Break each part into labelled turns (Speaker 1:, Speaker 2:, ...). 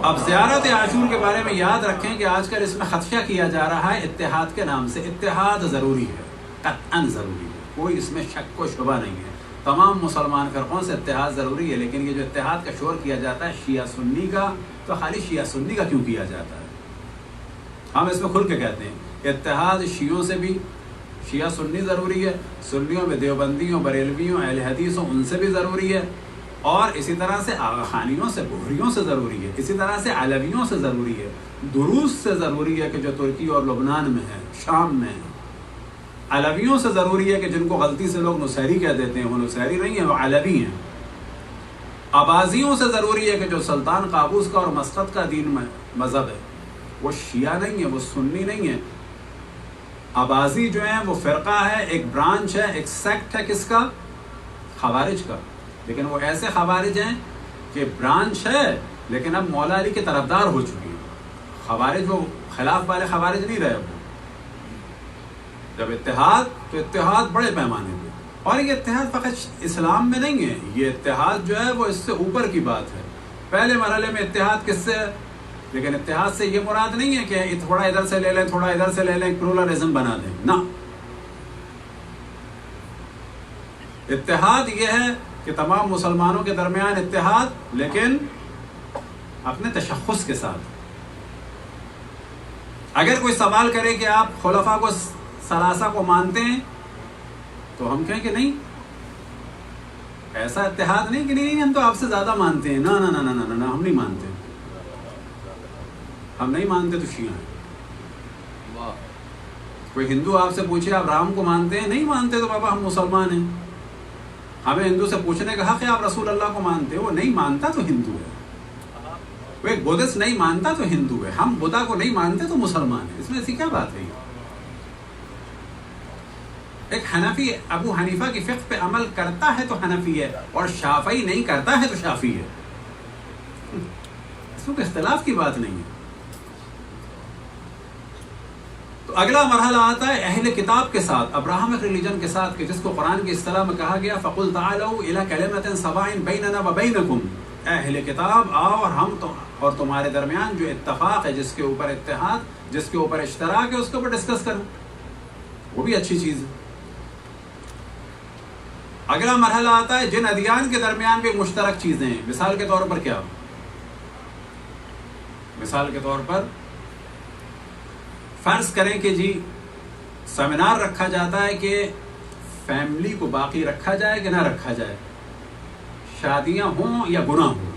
Speaker 1: اب زیارت عاشور کے بارے میں یاد رکھیں کہ آج کل اس میں خدشہ کیا جا رہا ہے اتحاد کے نام سے. اتحاد ضروری ہے، قطعاً ضروری ہے، کوئی اس میں شک و شبہ نہیں ہے. تمام مسلمان فرقوں سے اتحاد ضروری ہے، لیکن یہ جو اتحاد کا شور کیا جاتا ہے شیعہ سنی کا، تو خالی شیعہ سنی کا کیوں کیا جاتا ہے؟ ہم اس میں کھل کے کہتے ہیں اتحاد شیعوں سے بھی، شیعہ سنی ضروری ہے، سنیوں میں دیوبندیوں، بریلویوں، اہل حدیثوں ان سے بھی ضروری ہے، اور اسی طرح سے آغا خانیوں سے، بحریوں سے ضروری ہے، اسی طرح سے علویوں سے ضروری ہے، دروز سے ضروری ہے کہ جو ترکی اور لبنان میں ہے، شام میں ہے. علویوں سے ضروری ہے کہ جن کو غلطی سے لوگ نصیری کہہ دیتے ہیں، وہ نصیری نہیں ہیں، وہ علوی ہیں. آبازیوں سے ضروری ہے کہ جو سلطان قابوس کا اور مسقط کا دین میں مذہب ہے، وہ شیعہ نہیں ہے، وہ سنی نہیں ہے. آبازی جو ہیں وہ فرقہ ہے، ایک برانچ ہے، ایک سیکٹ ہے، کس کا؟ خوارج کا. لیکن وہ ایسے خوارج ہیں کہ برانچ ہے لیکن اب مولا علی کے طرفدار ہو چکی ہیں. خوارج وہ خلاف والے خوارج نہیں رہے. وہ جب اتحاد، تو اتحاد بڑے پیمانے پہ، اور یہ اتحاد فقط اسلام میں نہیں ہے، یہ اتحاد جو ہے وہ اس سے اوپر کی بات ہے. پہلے مرحلے میں اتحاد کس سے ہے؟ لیکن اتحاد سے یہ مراد نہیں ہے کہ تھوڑا ادھر سے لے لیں، تھوڑا ادھر سے لے لیں، پلورلزم بنا دیں. نہ، اتحاد یہ ہے کہ تمام مسلمانوں کے درمیان اتحاد، لیکن اپنے تشخص کے ساتھ. اگر کوئی سوال کرے کہ آپ خلفاء کو ثلاثہ کو مانتے ہیں، تو ہم کہیں کہ نہیں، ایسا اتحاد نہیں کہ نہیں ہم تو آپ سے زیادہ مانتے ہیں. نہ نہ نہ نہ نہ، ہم نہیں مانتے، ہم نہیں مانتے تو شیعہ ہیں. کوئی ہندو آپ سے پوچھے آپ رام کو مانتے ہیں؟ نہیں مانتے تو بابا ہم مسلمان ہیں. ہمیں ہندو سے پوچھنے کا حق ہے آپ رسول اللہ کو مانتے ہو؟ وہ نہیں مانتا تو ہندو ہے. وہ ایک بدھسٹ نہیں مانتا تو ہندو ہے. ہم بدھا کو نہیں مانتے تو مسلمان ہیں. اس میں ایسی کیا بات ہے؟ ایک حنفی ابو حنیفہ کی فقہ پہ عمل کرتا ہے تو حنفی ہے، اور شافعی نہیں کرتا ہے تو شافعی ہے. اس میں کوئی اختلاف کی بات نہیں ہے. تو اگلا مرحلہ آتا ہے اہل کتاب کے ساتھ، ابراہمک ریلیجن کے ساتھ، کہ جس کو قرآن کی اصطلاح میں کہا گیا فَقُلْ تَعَالَوْا إِلَىٰ كَلِمَةٍ سَوَاءٍ بَيْنَنَا وَبَيْنَكُمْ. اہل کتاب آؤ اور ہم اور تمہارے درمیان جو اتفاق ہے، جس کے اوپر اتحاد، جس کے اوپر اشتراک ہے، اس کے اوپر ڈسکس کریں. وہ بھی اچھی چیز ہے. اگلا مرحلہ آتا ہے جن ادیان کے درمیان بھی مشترک چیزیں ہیں. مثال کے طور پر کیا؟ مثال کے طور پر فرض کریں کہ جی سیمینار رکھا جاتا ہے کہ فیملی کو باقی رکھا جائے کہ نہ رکھا جائے، شادیاں ہوں یا گناہ ہوں.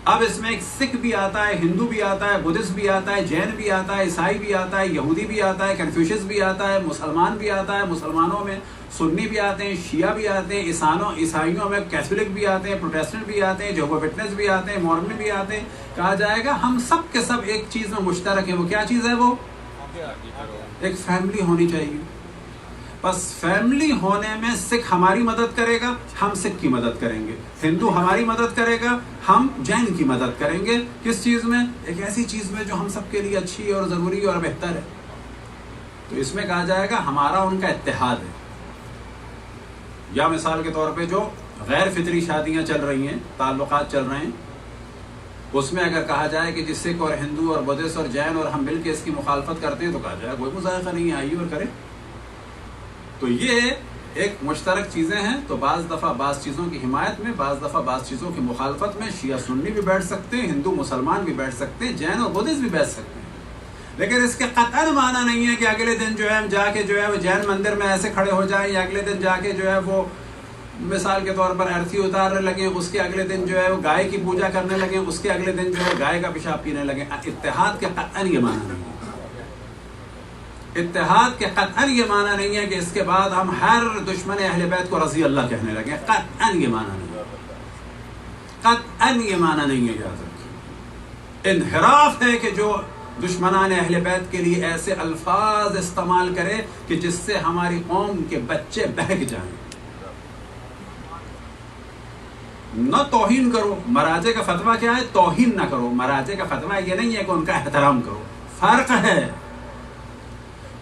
Speaker 1: اب اس میں ایک سکھ بھی آتا ہے، ہندو بھی آتا ہے، بدھسٹ بھی آتا ہے، جین بھی آتا ہے، عیسائی بھی آتا ہے، یہودی بھی آتا ہے، کنفیوشس بھی آتا ہے، مسلمان بھی آتا ہے. مسلمانوں میں سنی بھی آتے ہیں، شیعہ بھی آتے ہیں، عیسائیوں میں کیتھولک بھی آتے ہیں، پروٹیسٹنٹ بھی آتے ہیں، جہوہ وٹنس بھی آتے ہیں، مورمن بھی آتے ہیں. کہا جائے گا ہم سب کے سب ایک چیز میں مشترک ہیں. وہ کیا چیز ہے؟ وہ ایک فیملی ہونی چاہیے. بس فیملی ہونے میں سکھ ہماری مدد کرے گا، ہم سکھ کی مدد کریں گے. ہندو ہماری مدد کرے گا، ہم جین کی مدد کریں گے. کس چیز میں؟ ایک ایسی چیز میں جو ہم سب کے لیے اچھی اور ضروری اور بہتر ہے. تو اس میں کہا جائے گا ہمارا ان کا اتحاد ہے. یا مثال کے طور پہ جو غیر فطری شادیاں چل رہی ہیں، تعلقات چل رہے ہیں، اس میں اگر کہا جائے کہ جس سکھ اور ہندو اور بدھسٹ اور جین اور ہم مل کے اس کی مخالفت کرتے ہیں، تو کہا جائے کوئی مذائقہ نہیں ہے، آئیے اور کریں. تو یہ ایک مشترک چیزیں ہیں. تو بعض دفعہ بعض چیزوں کی حمایت میں، بعض دفعہ بعض چیزوں کی مخالفت میں شیعہ سنی بھی بیٹھ سکتے ہیں، ہندو مسلمان بھی بیٹھ سکتے ہیں، جین اور بدھسٹ بھی بیٹھ سکتے ہیں. لیکن اس کے قطعاً معنی نہیں ہے کہ اگلے دن جو ہے ہم جا کے جو ہے وہ جین مندر میں ایسے کھڑے ہو جائیں، یا اگلے دن جا کے جو ہے وہ مثال کے طور پر ارتھی اتارنے لگیں، اس کے اگلے دن جو ہے وہ گائے کی پوجا کرنے لگیں، اس کے اگلے دن جو ہے گائے کا پیشاب پینے لگیں. اتحاد کے قطعاً یہ معنی نہیں ہے. اتحاد کے قطعاً یہ معنی نہیں ہے کہ اس کے بعد ہم ہر دشمن اہل بیت کو رضی اللہ کہنے لگیں. قطعاً یہ معنی نہیں ہے. قطعاً یہ معنی نہیں ہے. یاد رکھیں، انحراف ہے کہ جو دشمنان اہل بیت کے لیے ایسے الفاظ استعمال کرے کہ جس سے ہماری قوم کے بچے بہک جائیں. نہ توہین کرو. مراجع کا فتویٰ کیا ہے؟ توہین نہ کرو. مراجع کا فتویٰ یہ نہیں ہے کہ ان کا احترام کرو. فرق ہے.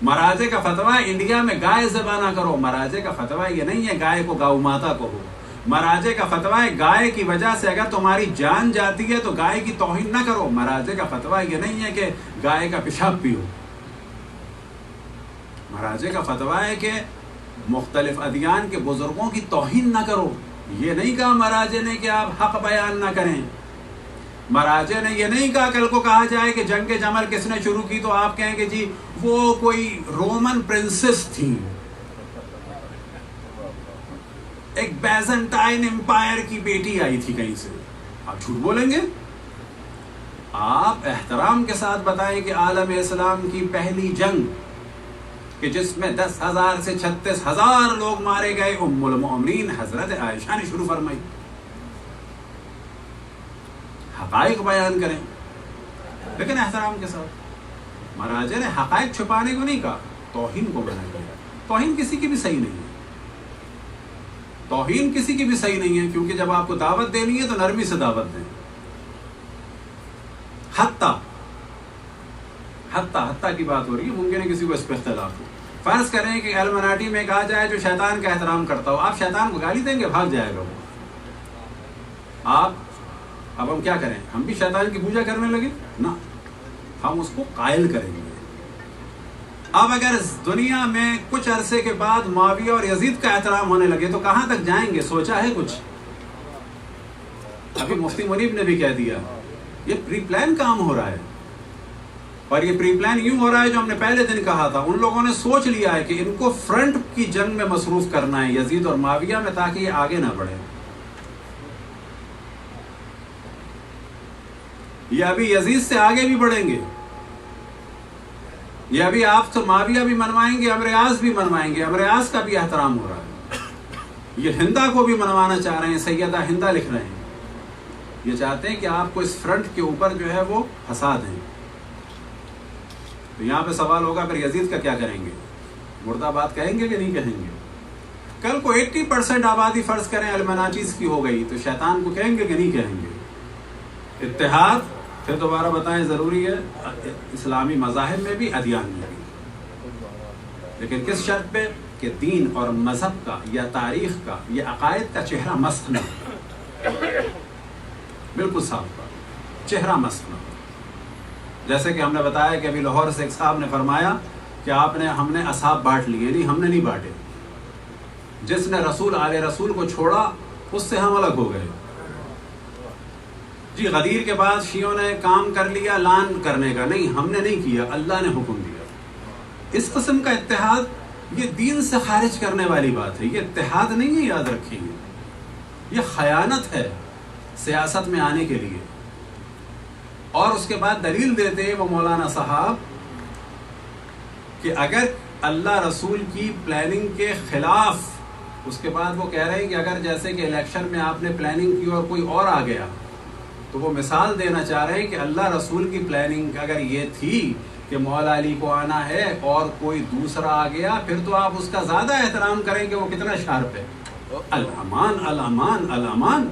Speaker 1: مراجع کا فتویٰ انڈیا میں گائے ذبح نہ کرو. مراجع کا فتویٰ یہ نہیں ہے گائے کو گاؤ ماتا کہو. مراجع کا فتویٰ ہے گائے کی وجہ سے اگر تمہاری جان جاتی ہے تو گائے کی توہین نہ کرو. مراجع کا فتویٰ یہ نہیں ہے کہ گائے کا پیشاب پیو. مراجع کا فتویٰ ہے کہ مختلف ادیان کے بزرگوں کی توہین نہ کرو. یہ نہیں کہا مراجع نے کہ آپ حق بیان نہ کریں. مراجع نے یہ نہیں کہا کل کو کہا جائے کہ جنگ جمل کس نے شروع کی تو آپ کہیں کہ جی وہ کوئی رومن پرنسس تھی, ایک بیزنٹائن امپائر کی بیٹی آئی تھی کہیں سے. آپ جھوٹ بولیں گے؟ آپ احترام کے ساتھ بتائیں کہ عالم اسلام کی پہلی جنگ کہ جس میں 10,000 سے 36,000 لوگ مارے گئے, ام المؤمنین حضرت عائشہ نے شروع فرمائی. حقائق بیان کریں لیکن احترام کے ساتھ. مراجع نے حقائق چھپانے کو نہیں کہا, توہین کو منع کیا. توہین کسی کی بھی صحیح نہیں ہے, توہین کسی کی بھی صحیح نہیں ہے, کیونکہ جب آپ کو دعوت دینی ہے تو نرمی سے دعوت دیں. حتیٰ کی بات ہو رہی ہے, ممکن ہے کسی کو اس پہ اختلاف ہو. فرض کریں کہ المناٹی میں کہا جائے جو شیطان کا احترام کرتا ہو, آپ شیطان کو گالی دیں گے, بھاگ جائے گا وہ. اب ہم کیا کریں؟ ہم بھی شیطان کی پوجا کرنے لگے نا, ہم اس کو قائل کریں گے. اب اگر دنیا میں کچھ عرصے کے بعد معاویہ اور یزید کا احترام ہونے لگے تو کہاں تک جائیں گے؟ سوچا ہے کچھ؟ ابھی مفتی منیب نے بھی کہہ دیا یہ پری پلان کام ہو رہا ہے, اور یہ پری پلان یوں ہو رہا ہے جو ہم نے پہلے دن کہا تھا. ان لوگوں نے سوچ لیا ہے کہ ان کو فرنٹ کی جنگ میں مصروف کرنا ہے یزید اور معاویہ میں, تاکہ یہ آگے نہ بڑھے. یہ ابھی یزید سے آگے بھی بڑھیں گے, یہ ابھی آپ تو معاویہ بھی منوائیں گے, امریاز بھی منوائیں گے. امریاز کا بھی احترام ہو رہا ہے. یہ ہندا کو بھی منوانا چاہ رہے ہیں, سیدہ ہندا لکھ رہے ہیں. یہ چاہتے ہیں کہ آپ کو اس فرنٹ کے اوپر جو ہے وہ پھنسا دیں. تو یہاں پہ سوال ہوگا پھر یزید کا کیا کریں گے؟ مرد آباد کہیں گے کہ نہیں کہیں گے؟ کل کو 80% آبادی فرض کریں المناچیز کی ہو گئی تو شیطان کو کہیں گے کہ نہیں کہیں گے؟ اتحاد پھر دوبارہ بتائیں ضروری ہے, اسلامی مذاہب میں بھی ادیان میں بھی, لیکن کس شرط پہ کہ دین اور مذہب کا یا تاریخ کا یا عقائد کا چہرہ مست نہ ہو. بالکل صاف بات, چہرہ مست نہ ہو. جیسے کہ ہم نے بتایا کہ ابھی لاہور سے ایک صاحب نے فرمایا کہ ہم نے اصحاب بانٹ لیے. نہیں, ہم نے نہیں بانٹے. جس نے رسول آل رسول کو چھوڑا اس سے ہم الگ ہو گئے. جی غدیر کے بعد شیعوں نے کام کر لیا لان کرنے کا, نہیں, ہم نے نہیں کیا, اللہ نے حکم دیا. اس قسم کا اتحاد یہ دین سے خارج کرنے والی بات ہے. یہ اتحاد نہیں ہے, یاد رکھیں, یہ خیانت ہے سیاست میں آنے کے لیے. اور اس کے بعد دلیل دیتے ہیں وہ مولانا صاحب کہ اگر اللہ رسول کی پلاننگ کے خلاف, اس کے بعد وہ کہہ رہے ہیں کہ اگر جیسے کہ الیکشن میں آپ نے پلاننگ کی اور کوئی اور آ گیا تو وہ مثال دینا چاہ رہے ہیں کہ اللہ رسول کی پلاننگ اگر یہ تھی کہ مولا علی کو آنا ہے اور کوئی دوسرا آ گیا, پھر تو آپ اس کا زیادہ احترام کریں کہ وہ کتنا شارپ ہے. الامان الامان الامان,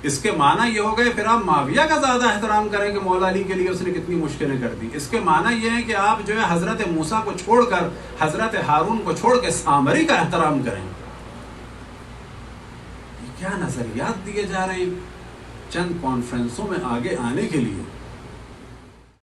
Speaker 1: اس کے معنی یہ ہو گئے پھر آپ معاویہ کا زیادہ احترام کریں کہ مولا علی کے لیے اس نے کتنی مشکلیں کر دی. اس کے معنی یہ ہے کہ آپ جو ہے حضرت موسیٰ کو چھوڑ کر, حضرت ہارون کو چھوڑ کے سامری کا احترام کریں. یہ کیا نظریات دیے جا رہے ہیں چند کانفرنسوں میں آگے آنے کے لیے.